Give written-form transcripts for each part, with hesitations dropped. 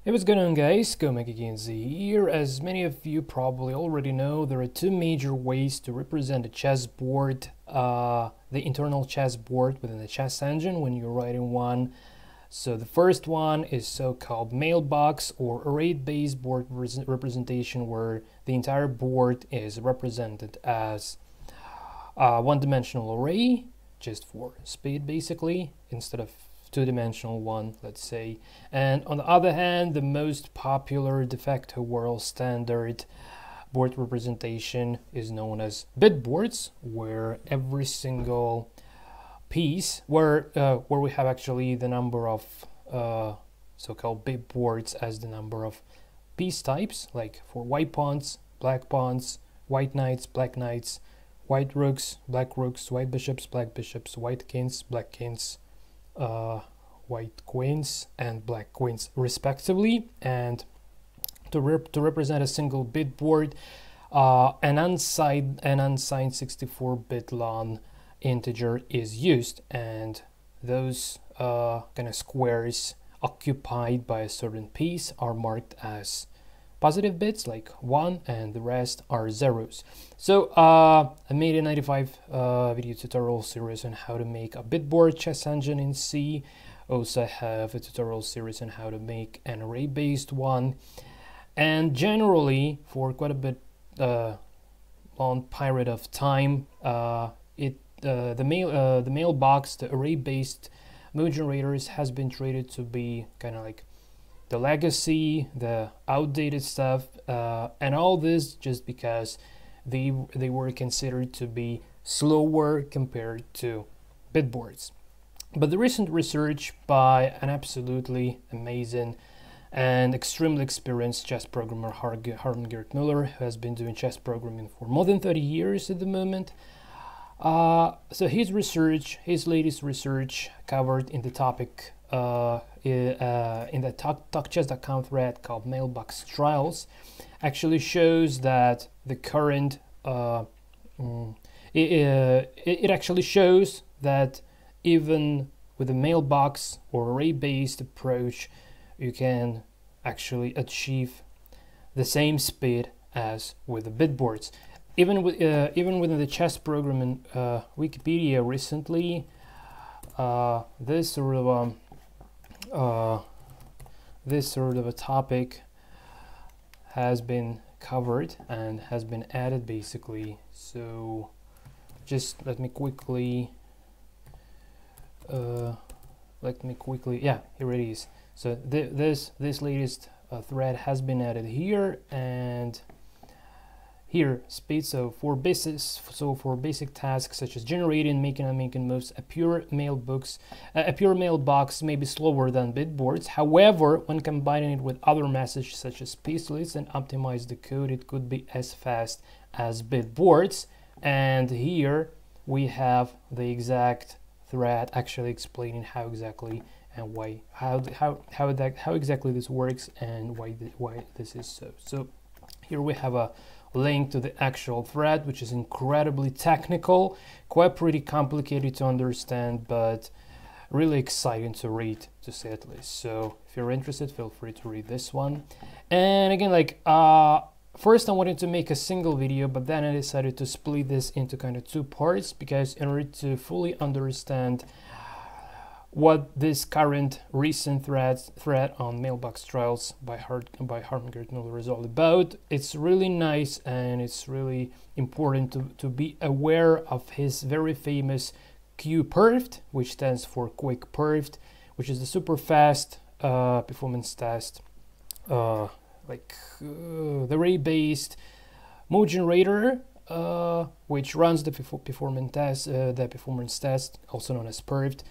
Hey, what's going on, guys? GoMegaGainZ here. As many of you probably already know, there are two major ways to represent a chessboard, the internal chessboard within the chess engine when you're writing one. So the first one is so-called Mailbox or array-based board representation, where the entire board is represented as a one-dimensional array, just for speed basically, instead of two-dimensional one, let's say. And on the other hand, the most popular de facto world standard board representation is known as bitboards, where every single piece, where we have actually the number of so-called bitboards as the number of piece types, like for white pawns, black pawns, white knights, black knights, white rooks, black rooks, white bishops, black bishops, white kings, black kings, white queens and black queens respectively. And to represent a single bitboard, an unsigned 64-bit long integer is used, and those kind of squares occupied by a certain piece are marked as positive bits, like 1, and the rest are zeros. So I made a 95 video tutorial series on how to make a bitboard chess engine in C. Also have a tutorial series on how to make an array-based one. And generally, for quite a bit long period of time, the Mailbox, the array-based mode generators, has been treated to be kind of like the legacy, the outdated stuff, and all this just because they were considered to be slower compared to bitboards. But the recent research by an absolutely amazing and extremely experienced chess programmer, Gerd Muller, who has been doing chess programming for more than 30 years at the moment. So his latest research covered in the topic in the talkchess.com thread called Mailbox Trials, actually shows that the current it actually shows that even with a mailbox or array-based approach, you can actually achieve the same speed as with the bitboards. Even within the chess programming Wikipedia recently, this sort of a topic has been covered and has been added basically. So just let me quickly yeah, here it is. So this latest thread has been added here, and here speed. So for basic tasks such as generating, making and making moves, a pure mailbox may be slower than bitboards. However, when combining it with other messages such as piece lists and optimize the code, it could be as fast as bitboards. And here we have the exact thread actually explaining how exactly and why, how exactly this works and why this is so. So here we have a link to the actual thread, which is incredibly technical, quite pretty complicated to understand, but really exciting to read, to say at least. So if you're interested, feel free to read this one. And again, like first I wanted to make a single video, but then I decided to split this into kind of two parts, because in order to fully understand what this current recent thread on Mailbox Trials by Gerd Muller is all about, it's really nice and it's really important to be aware of his very famous QPerft, which stands for Quick Perft, which is the super fast performance test, the array-based mode generator, which runs the performance test, also known as Perft,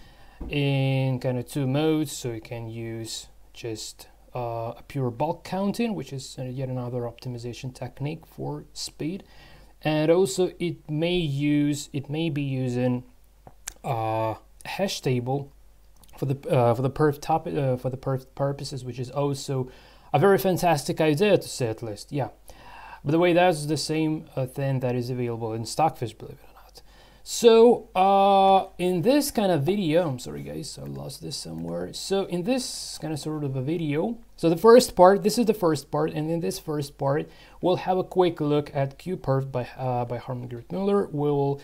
in kind of two modes. So you can use just a pure bulk counting, which is yet another optimization technique for speed, and also it may be using a hash table for the Perft purposes, which is also a very fantastic idea, to say at least. Yeah, by the way, that's the same thing that is available in Stockfish, believe it or not. So in this kind of video, I'm sorry guys, I lost this somewhere. So in this kind of sort of a video, so the first part, this is the first part, and in this first part, we'll have a quick look at QPerft by Muller. We'll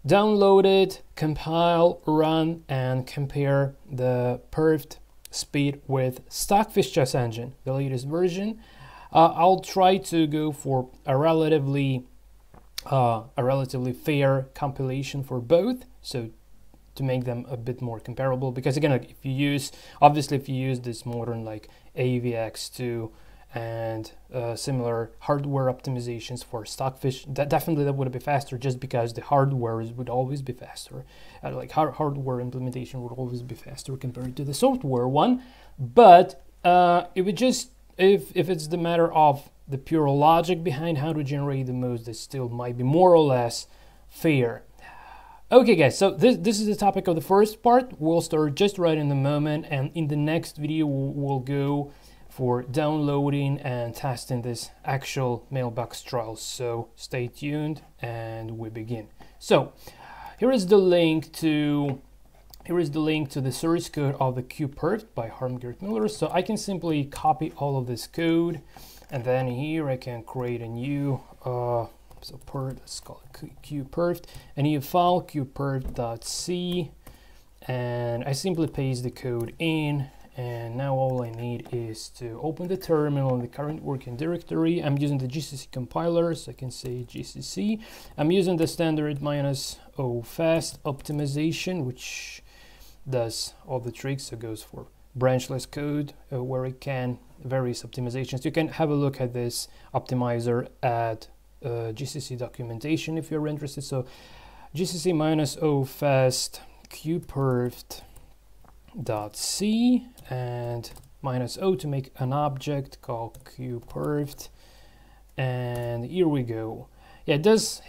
download it, compile, run, and compare the Perft speed with Stockfish chess engine, the latest version. I'll try to go for a relatively fair compilation for both, so to make them a bit more comparable, because again, like, if you use this modern like AVX2 and similar hardware optimizations for Stockfish, that would be faster, just because the hardware would always be faster. Like hardware implementation would always be faster compared to the software one. But it would just, if it's the matter of the pure logic behind how to generate the modes, that still might be more or less fair. Okay guys, so this is the topic of the first part. We'll start just right in the moment, and in the next video we'll go for downloading and testing this actual Mailbox trial. So stay tuned and we begin. So here is the link to the source code of the QPerft by Muller. So I can simply copy all of this code, and then here I can create a new let's call it QPerft, a new file, qperft.c, and I simply paste the code in. And now all I need is to open the terminal in the current working directory. I'm using the GCC compiler, so I can say GCC. I'm using the standard -o fast optimization, which does all the tricks. So it goes for branchless code, where it can various optimizations. You can have a look at this optimizer at GCC documentation if you're interested. So GCC -o fast QPerft .c and -o to make an object called QPerft, and here we go. Yeah, it does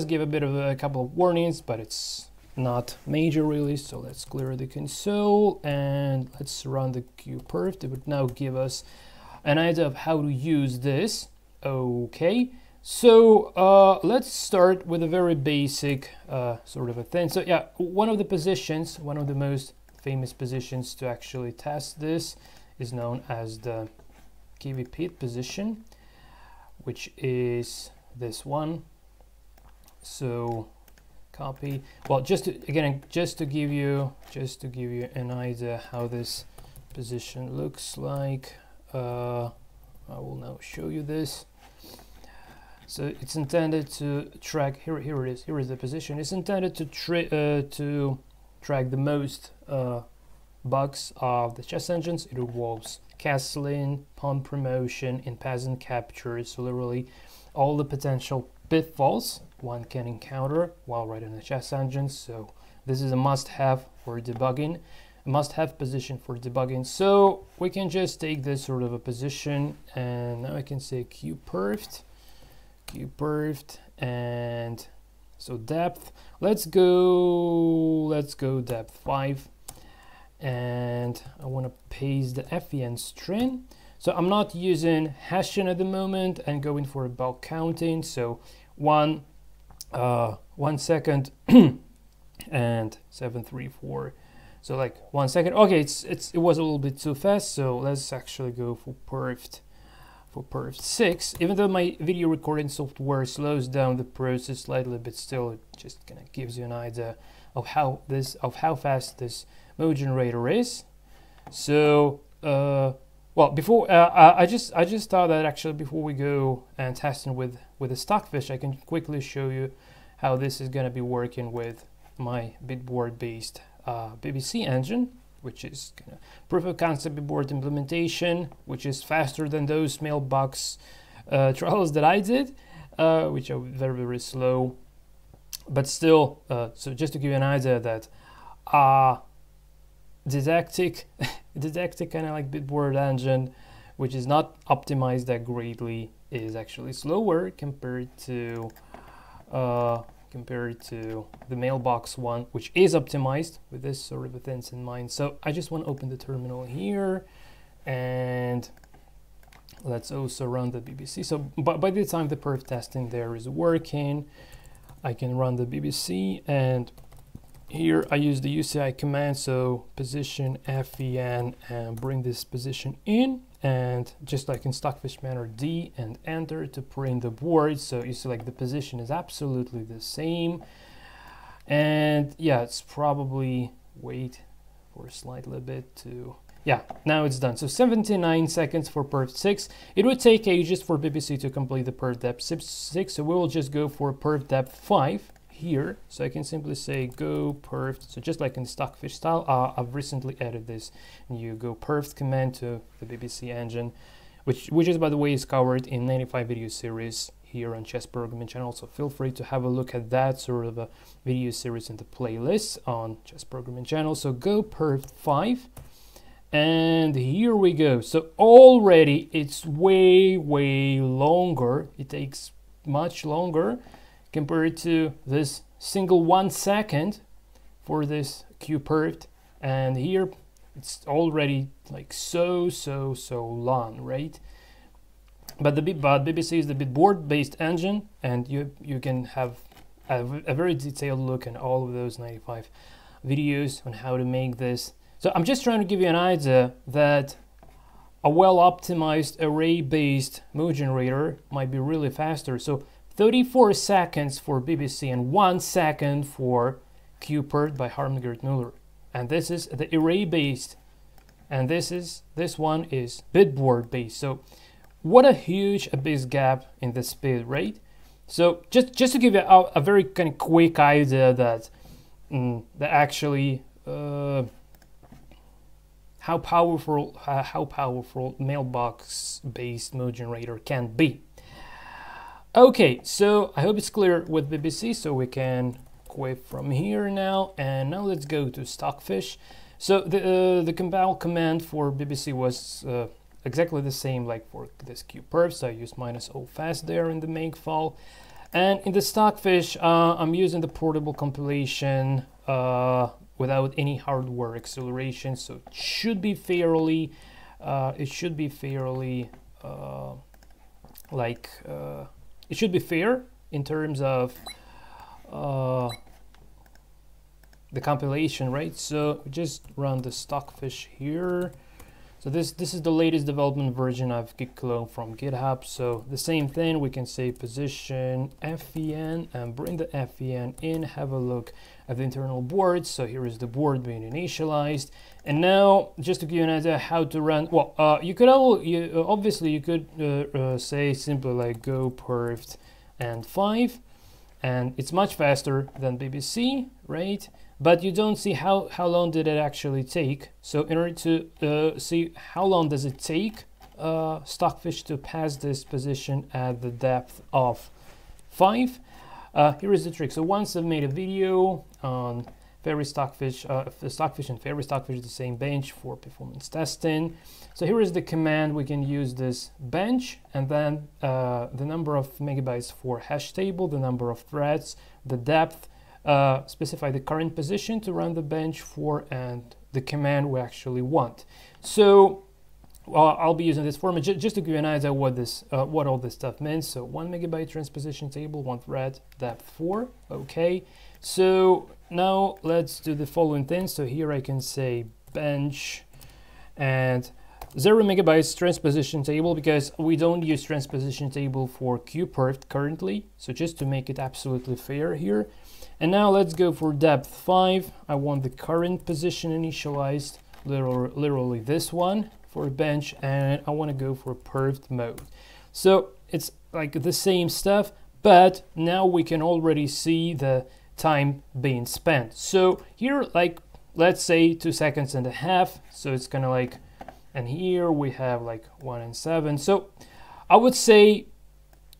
give a bit of a couple of warnings, but it's not major really. So let's clear the console and let's run the QPerft. It would now give us an idea of how to use this. Okay, so let's start with a very basic sort of a thing. So yeah, one of the most famous positions to actually test this is known as the KVP position, which is this one. So copy. Well, just to give you an idea how this position looks like, I will now show you this. So it's intended to track. Here it is. Here is the position. It's intended to track the most bugs of the chess engines. It involves castling, pawn promotion, and peasant capture. So literally all the potential pitfalls one can encounter while writing a chess engine. So this is a must-have for debugging, a must-have position for debugging. So we can just take this sort of a position, and now I can say QPerft, and so depth. Let's go depth 5, and I want to paste the FEN string. So I'm not using hashing at the moment and going for a bulk counting. So 1 second and 734. So like 1 second. Okay, it was a little bit too fast. So let's actually go for Perft 6. Even though my video recording software slows down the process slightly, but still it just kind of gives you an idea of how fast this mode generator is. So well, before I just thought that actually before we go and testing with the Stockfish, I can quickly show you how this is going to be working with my bitboard based BBC engine, which is kind of proof of concept bitboard implementation, which is faster than those Mailbox trials that I did, which are very, very slow. But still, so just to give you an idea that didactic kind of like bitboard engine, which is not optimized that greatly, is actually slower compared to the Mailbox one, which is optimized with this sort of things in mind. So I just want to open the terminal here, and let's also run the BBC. So by the time the perf testing there is working, I can run the BBC, and here I use the UCI command, so position FEN and bring this position in, and just like in Stockfish manner, D and enter to print the board. So you see like the position is absolutely the same. And yeah, it's probably, wait for a slightly bit to, yeah, now it's done. So 79 seconds for Perft 6. It would take ages for BBC to complete the Perft depth 6, so we will just go for Perft depth 5 here. So I can simply say go Perft. So just like in Stockfish style, I've recently added this new go Perft command to the BBC engine, which is, by the way, is covered in 95 video series here on Chess Programming channel. So feel free to have a look at that sort of a video series in the playlist on Chess Programming channel. So go Perft 5. And here we go. So already it's way longer. It takes much longer compared to this single 1 second for this QPerft. And here it's already like so long, right? But BBC is the bitboard based engine, and you can have a very detailed look at all of those 95 videos on how to make this. So I'm just trying to give you an idea that a well-optimized array-based mode generator might be really faster. So 34 seconds for BBC and 1 second for QPerft by Harmgert Muller. And this is the array-based, and this one is bitboard-based. So what a huge abyss gap in the speed, right? So just to give you a very kind of quick idea that actually how powerful Mailbox based mode generator can be. Okay, so I hope it's clear with BBC, so we can quit from here now, and now let's go to Stockfish. So the compile command for BBC was exactly the same like for this QPerft, so I used -o fast there in the make file. And in the Stockfish, I'm using the portable compilation without any hardware acceleration, so it should be fairly it should be fair in terms of the compilation, right? So just run the Stockfish here. So this is the latest development version of git clone from GitHub. So the same thing, we can say position FEN and bring the FEN in, have a look at the internal board. So here is the board being initialized. And now, just to give you an idea how to run, well, you could say simply like go Perft and 5, and it's much faster than BBC, right? But you don't see how long did it actually take. So in order to see how long does it take Stockfish to pass this position at the depth of 5, here is the trick. So once I've made a video on Fairy Stockfish, Stockfish and Fairy Stockfish the same bench for performance testing. So here is the command. We can use this bench, and then the number of megabytes for hash table, the number of threads, the depth, specify the current position to run the bench for, and the command we actually want. So I'll be using this format just to give you an idea what all this stuff means. So 1 megabyte transposition table, 1 thread, depth 4. Okay, so now let's do the following thing. So here I can say bench and 0 megabytes transposition table, because we don't use transposition table for QPerft currently. So just to make it absolutely fair here. And now let's go for depth 5. I want the current position initialized, literally this one for bench, and I want to go for Perft mode. So it's like the same stuff, but now we can already see the time being spent. So here, like, let's say 2.5 seconds. So it's kind of like, and here we have like 1 and 7. So I would say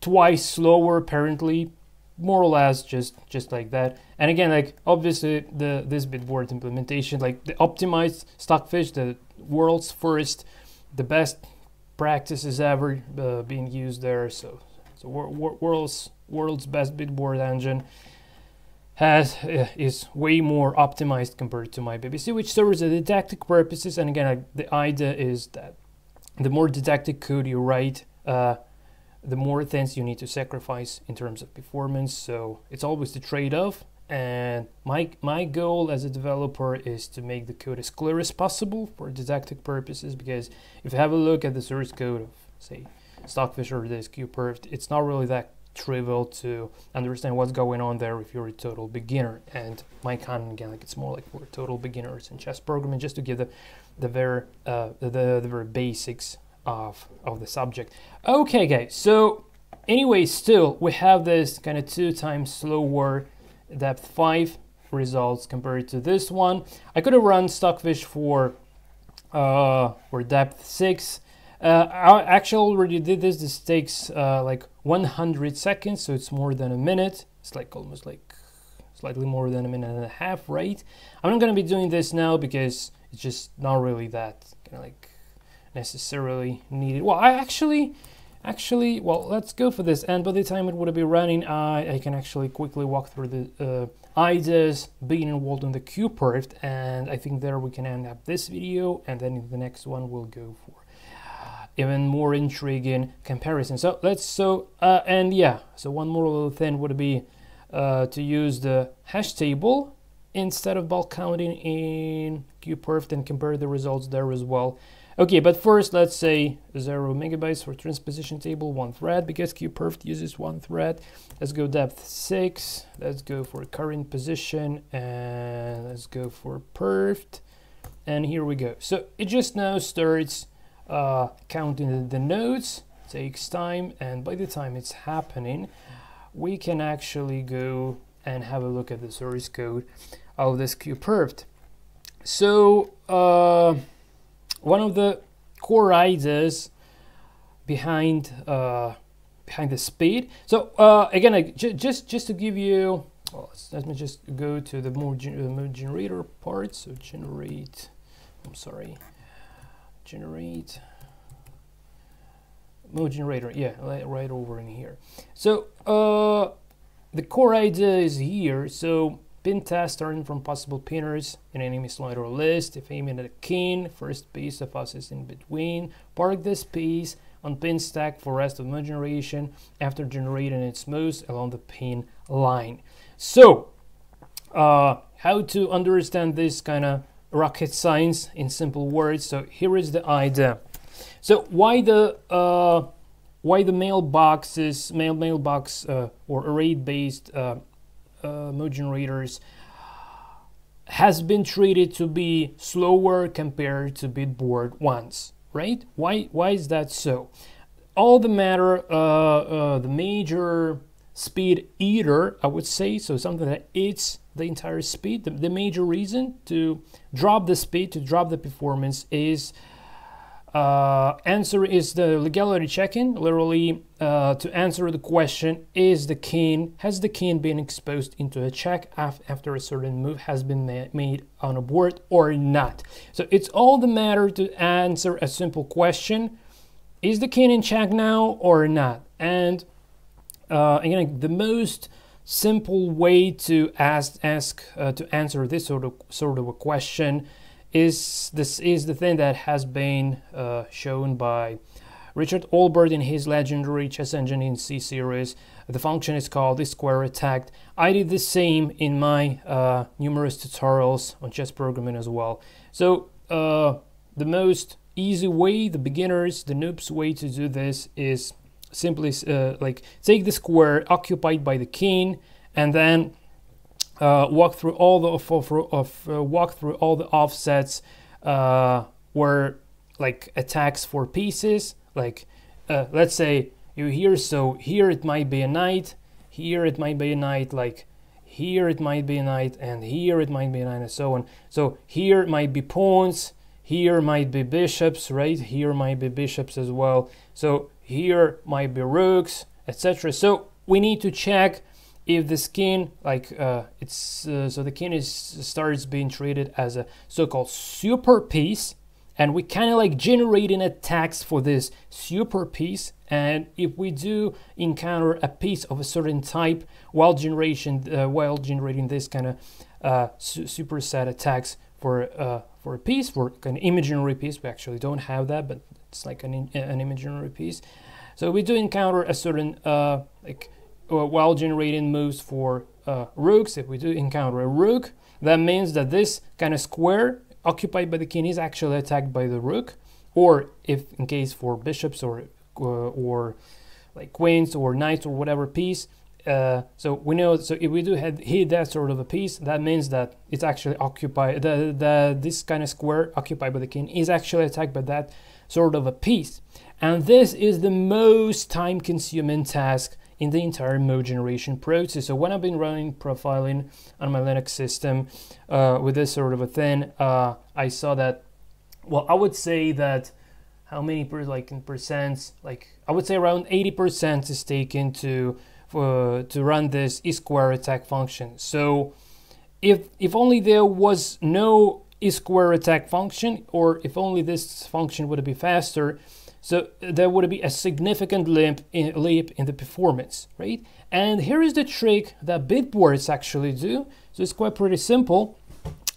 twice slower apparently, more or less just like that. And again, like obviously this bitboard implementation, like the optimized Stockfish, the world's first, the best practices ever being used there. So world's best bitboard engine is way more optimized compared to my BBC, which serves the didactic purposes. And again, the idea is that the more didactic code you write, the more things you need to sacrifice in terms of performance. So it's always the trade-off. And my goal as a developer is to make the code as clear as possible for didactic purposes, because if you have a look at the source code of, say, Stockfish or this QPerft, it's not really that trivial to understand what's going on there if you're a total beginner. And my content, again, like, it's more like for total beginners in chess programming, just to give the very basics of the subject. Okay, guys, so anyway, still we have this kind of 2 times slower depth 5 results compared to this one. I could have run Stockfish for depth 6. I actually already did this. This takes like 100 seconds, so it's more than a minute. It's like almost like slightly more than a minute and a half, right? I'm not going to be doing this now because it's just not really that kind of like necessarily needed. Well, actually, well, let's go for this. And by the time it would be running, I can actually quickly walk through the ideas being involved in the QPerft, and I think there we can end up this video, and then in the next one we'll go for even more intriguing comparison. So and yeah, so one more little thing would be to use the hash table instead of bulk counting in QPerft and compare the results there as well. Okay, but first let's say 0 megabytes for transposition table, 1 thread, because QPerft uses 1 thread. Let's go depth 6, let's go for current position, and let's go for Perft, and here we go. So it just now starts counting the nodes, takes time, and by the time it's happening, we can actually go and have a look at the source code of this QPerft. So one of the core ideas behind the speed. So again, just to give you, well, let me just go to the mode generator part. So generate. I'm sorry. Generate mode generator. Yeah, right over in here. So the core idea is here. So pin task starting from possible pinners in enemy slider list. If aiming at a king, first piece of us is in between. Park this piece on pin stack for rest of mode generation after generating its moves along the pin line. So how to understand this kind of rocket science in simple words? So here is the idea. So why the mailbox or array-based mode generators has been treated to be slower compared to bitboard ones, right? Why is that so? All the matter, the major speed eater, I would say, so something that eats the entire speed. The major reason to drop the speed, to drop the performance, is answer is the legality check-in. Literally, to answer the question, has the king been exposed into a check after a certain move has been made on a board or not? So it's all the matter to answer a simple question: is the king in check now or not? And again, the most simple way to answer this sort of a question is the thing that has been shown by Richard Olbert in his legendary chess engine in C series. The function is called the square attack. I did the same in my numerous tutorials on chess programming as well. So the most easy way, the noob's way to do this is simply like take the square occupied by the king and then walk through all the offsets where like attacks for pieces. Like let's say you here, so here it might be a knight, here it might be a knight, like here it might be a knight, and here it might be a knight, and so on. So here might be pawns, here might be bishops, right? Here might be bishops as well. So here might be rooks, etc. So we need to check if the king, like so the king starts being treated as a so-called super piece, and we kind of like generating attacks for this super piece. And if we do encounter a piece of a certain type while generating this kind of superset attacks for a piece, for an imaginary piece, we actually don't have that, but it's like an imaginary piece. So we do encounter a certain while generating moves for rooks. If we do encounter a rook, that means that this kind of square occupied by the king is actually attacked by the rook, or if in case for bishops or like queens or knights or whatever piece. So we know, so if we do hit that sort of a piece, that means that it's actually occupied, this kind of square occupied by the king is actually attacked by that sort of a piece. And this is the most time-consuming task in the entire mode generation process. So when I've been running profiling on my Linux system with this sort of a thing, I saw that, well, I would say that how many in percents, like I would say around 80% is taken to run this e-square attack function. So if only there was no e-square attack function, or if only this function would be faster, so there would be a significant leap in the performance, right? And here is the trick that bitboards actually do. So it's quite pretty simple.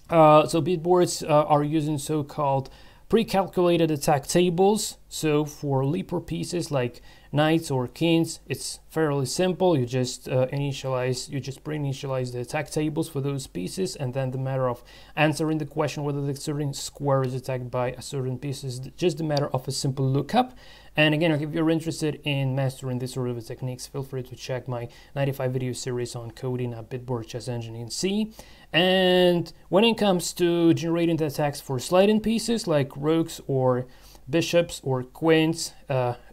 So bitboards are using so-called pre-calculated attack tables. So for leaper pieces like knights or kings, it's fairly simple. You just pre-initialize the attack tables for those pieces, and then the matter of answering the question whether the certain square is attacked by a certain piece is just a matter of a simple lookup. And again, if you're interested in mastering this sort of techniques, feel free to check my 95 video series on coding a bitboard chess engine in C. And when it comes to generating the attacks for sliding pieces like rooks or bishops or queens,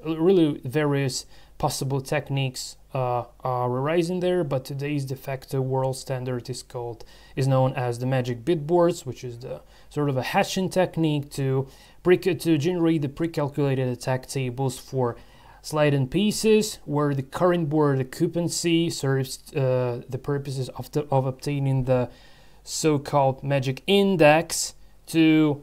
really various possible techniques are arising there, but today's de facto world standard is known as the magic bitboards, which is the sort of a hashing technique to generate the pre-calculated attack tables for sliding pieces, where the current board occupancy serves the purposes of obtaining the so-called magic index to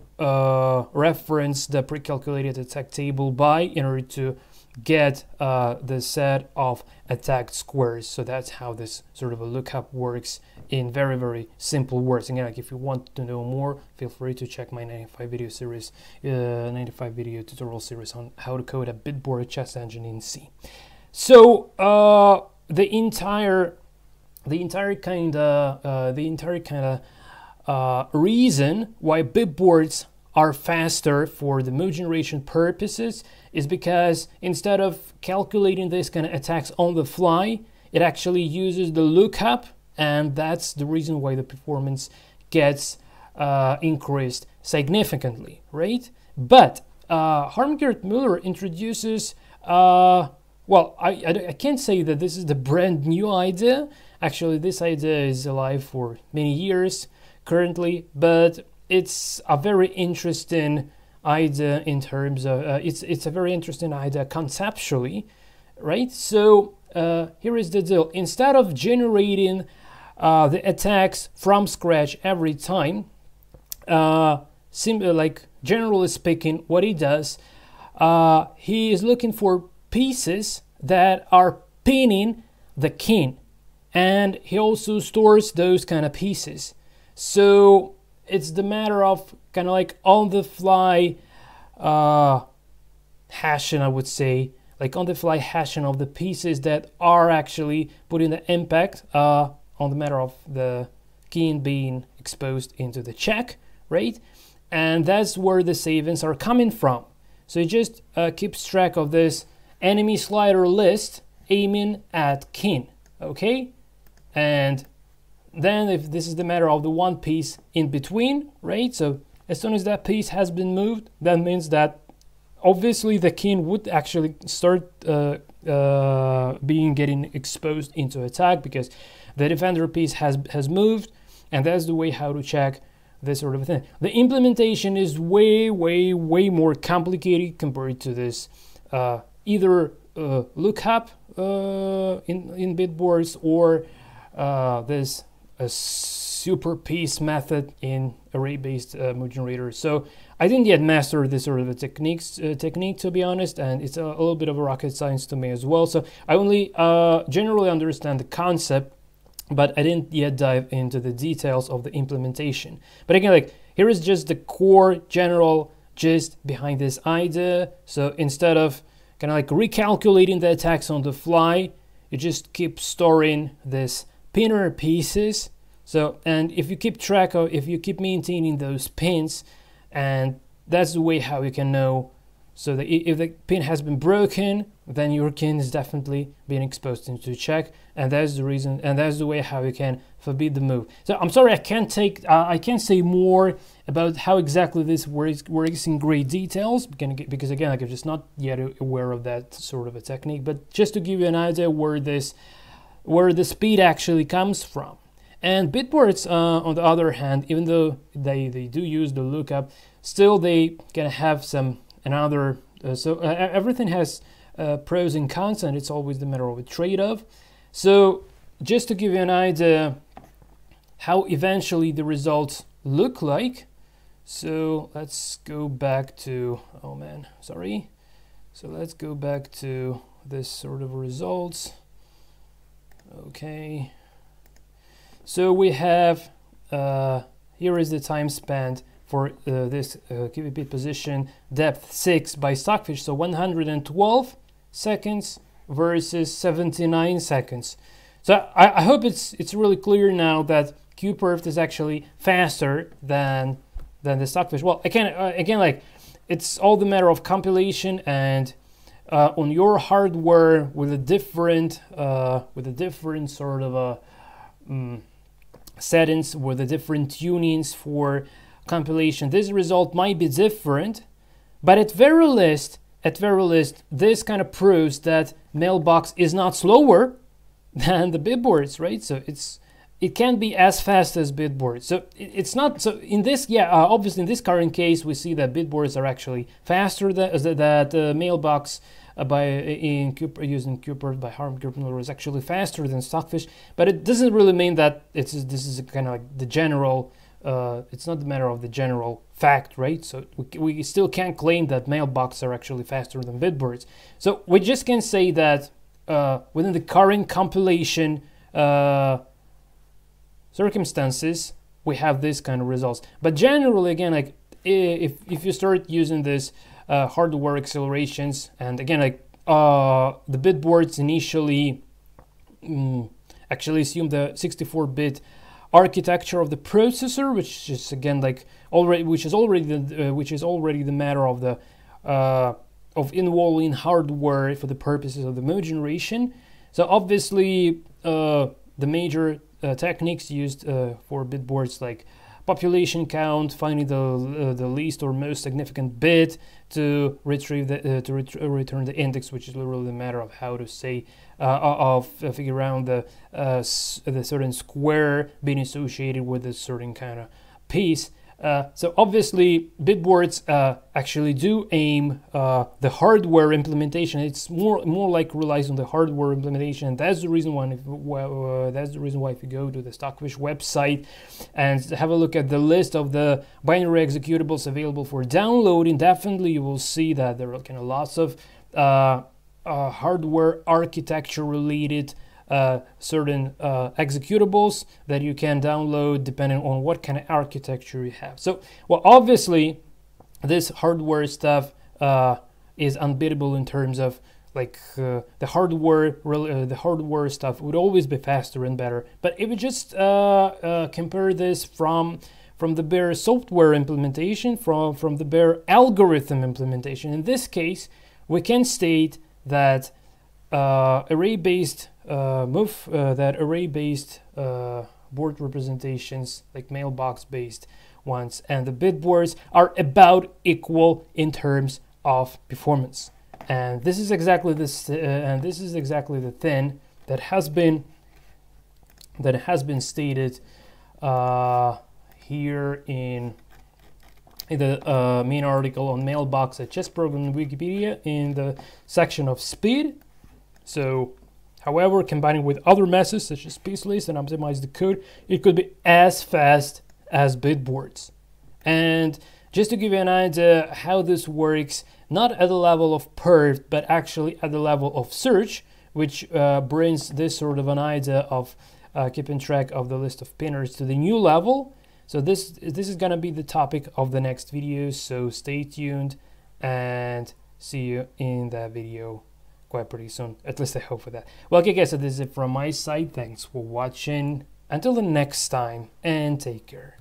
reference the pre-calculated attack table by in order to get the set of attacked squares. So that's how this sort of a lookup works in very, very simple words. Again, like if you want to know more, feel free to check my 95 video series, 95 video tutorial series on how to code a bitboard chess engine in C. So the entire kind of reason why bitboards are faster for the mode generation purposes is because instead of calculating this kind of attacks on the fly, it actually uses the lookup, and that's the reason why the performance gets increased significantly, right? But Harmgerd Muller introduces, well, I can't say that this is the brand new idea. Actually, this idea is alive for many years currently, but it's a very interesting idea in terms of it's a very interesting idea conceptually, right? So here is the deal. Instead of generating the attacks from scratch every time, like generally speaking, what he does, he is looking for pieces that are pinning the king, and he also stores those kind of pieces. So it's the matter of kind of like on the fly hashing, I would say, like on the fly hashing of the pieces that are actually putting the impact on the matter of the king being exposed into the check, right? And that's where the savings are coming from. So it just keeps track of this enemy slider list aiming at king, okay? And then if this is the matter of the one piece in between, right? So as soon as that piece has been moved, that means that obviously the king would actually start getting exposed into attack because the defender piece has moved, and that's the way how to check this sort of thing. The implementation is way more complicated compared to this either lookup in bitboards or this super piece method in array-based mode generator. So I didn't yet master this sort of a technique, to be honest, and it's a little bit of a rocket science to me as well. So I only generally understand the concept, but I didn't yet dive into the details of the implementation. But again, like here is just the core general gist behind this idea. So instead of kind of like recalculating the attacks on the fly. You just keep storing this pinner pieces. So, and if you keep track of, if you keep maintaining those pins, and that's the way how you can know. So that if the pin has been broken, then your king is definitely being exposed into check, and that's the reason, and that's the way how you can forbid the move. So I'm sorry, I can't say more about how exactly this works in great details, because again, like, I'm just not yet aware of that sort of a technique. But just to give you an idea where the speed actually comes from. And bitboards, on the other hand, even though they do use the lookup, still they can have some another. Everything has pros and cons, and it's always the matter of a trade-off. So just to give you an idea how eventually the results look like. So let's go back to, oh man, sorry. So let's go back to this sort of results. Okay. So we have, here is the time spent for this QPerft position, depth 6 by Stockfish, so 112 seconds versus 79 seconds. So I hope it's really clear now that QPerft is actually faster than the Stockfish. Well, again, like, it's all the matter of compilation, and on your hardware with a different sort of settings, with the different tunings for compilation, this result might be different, but at very least, this kind of proves that Mailbox is not slower than the bitboards, right? So it can't be as fast as bitboards. So it's not. So in this, obviously in this current case, we see that bitboards are actually faster than Mailbox using QPerft by Harm Muller is actually faster than Stockfish. But it doesn't really mean that this is kind of like the general. It's not the matter of the general fact, right? So we still can't claim that Mailbox are actually faster than bitboards. So we just can say that within the current compilation circumstances, we have this kind of results. But generally, again, like, if you start using this hardware accelerations, and again, like, the bitboards initially actually assume the 64-bit architecture of the processor, which is again like which is already the matter of the of involving hardware for the purposes of the mode generation. So obviously the major techniques used for bitboards, like population count, finding the least or most significant bit to retrieve return the index, which is literally the matter of how to say figure out the certain square being associated with a certain kind of piece. So obviously bitboards actually do aim the hardware implementation. It's more like relies on the hardware implementation, and that's the reason why if you go to the Stockfish website and have a look at the list of the binary executables available for downloading, definitely you will see that there are kind of lots of hardware architecture related certain executables that you can download depending on what kind of architecture you have. So, well, obviously this hardware stuff is unbeatable in terms of like the hardware stuff would always be faster and better. But if we just compare this from the bare software implementation, from the bare algorithm implementation, in this case we can state that array-based board representations, like Mailbox-based ones, and the bitboards are about equal in terms of performance. And this is exactly this, and this is exactly the thing that has been stated here in the main article on Mailbox at Chess Program Wikipedia in the section of speed. So, however, combining with other methods such as piece list and optimize the code, it could be as fast as bitboards. And just to give you an idea how this works, not at the level of Perft, but actually at the level of search, which brings this sort of an idea of keeping track of the list of pinners to the new level. So this is going to be the topic of the next video, so stay tuned and see you in that video quite pretty soon. At least I hope for that. Well, okay guys, so this is it from my side. Thanks for watching. Until the next time, and take care.